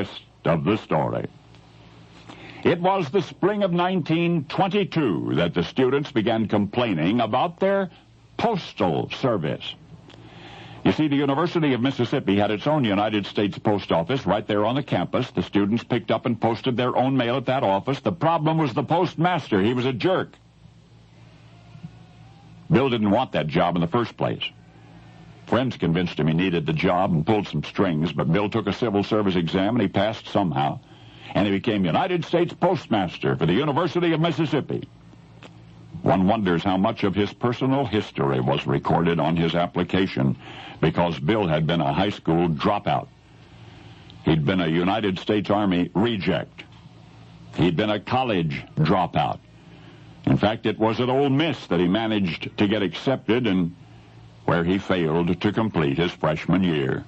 rest of the story. It was the spring of 1922 that the students began complaining about their postal service. You see, the University of Mississippi had its own United States Post Office right there on the campus. The students picked up and posted their own mail at that office. The problem was the postmaster. He was a jerk. Bill didn't want that job in the first place. Friends convinced him he needed the job and pulled some strings, but Bill took a civil service exam and he passed somehow. And he became United States Postmaster for the University of Mississippi. One wonders how much of his personal history was recorded on his application, because Bill had been a high school dropout. He'd been a United States Army reject. He'd been a college dropout. In fact, it was at Ole Miss that he managed to get accepted, and where he failed to complete his freshman year.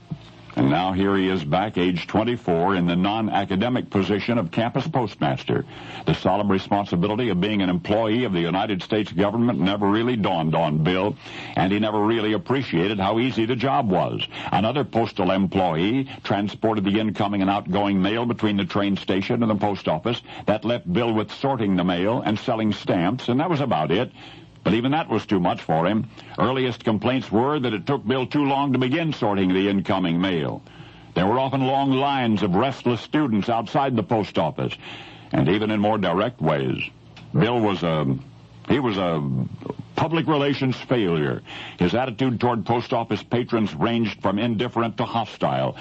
And now here he is back, age 24, in the non-academic position of campus postmaster. The solemn responsibility of being an employee of the United States government never really dawned on Bill, and he never really appreciated how easy the job was. Another postal employee transported the incoming and outgoing mail between the train station and the post office. That left Bill with sorting the mail and selling stamps, and that was about it. But even that was too much for him. Earliest complaints were that it took Bill too long to begin sorting the incoming mail. There were often long lines of restless students outside the post office. And even in more direct ways, Bill was a public relations failure. His attitude toward post office patrons ranged from indifferent to hostile.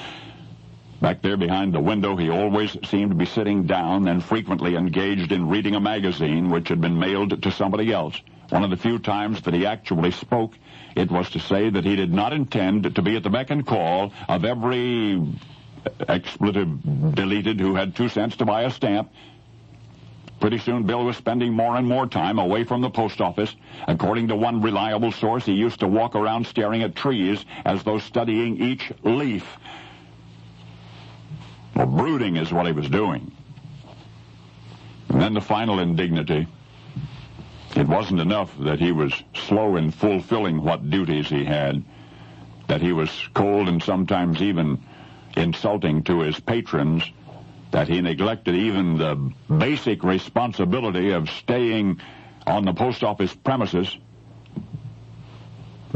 Back there behind the window, he always seemed to be sitting down and frequently engaged in reading a magazine which had been mailed to somebody else. One of the few times that he actually spoke, it was to say that he did not intend to be at the beck and call of every expletive deleted who had 2 cents to buy a stamp. Pretty soon, Bill was spending more and more time away from the post office. According to one reliable source, he used to walk around staring at trees as though studying each leaf. Well, brooding is what he was doing. And then the final indignity. It wasn't enough that he was slow in fulfilling what duties he had, that he was cold and sometimes even insulting to his patrons, that he neglected even the basic responsibility of staying on the post office premises.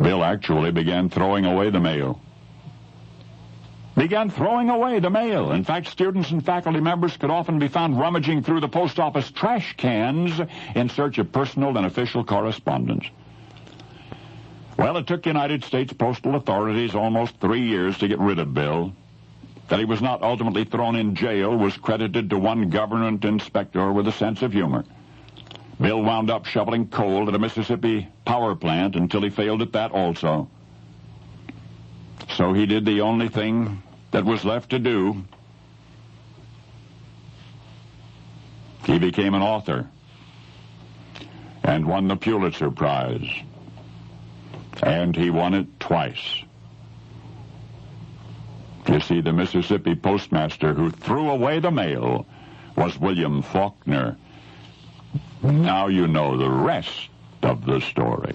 Bill actually began throwing away the mail. In fact, students and faculty members could often be found rummaging through the post office trash cans in search of personal and official correspondence. Well, it took United States postal authorities almost 3 years to get rid of Bill. That he was not ultimately thrown in jail was credited to one government inspector with a sense of humor. Bill wound up shoveling coal at a Mississippi power plant until he failed at that also. So he did the only thing that was left to do. He became an author and won the Pulitzer Prize. And he won it twice. You see, the Mississippi postmaster who threw away the mail was William Faulkner. Now you know the rest of the story.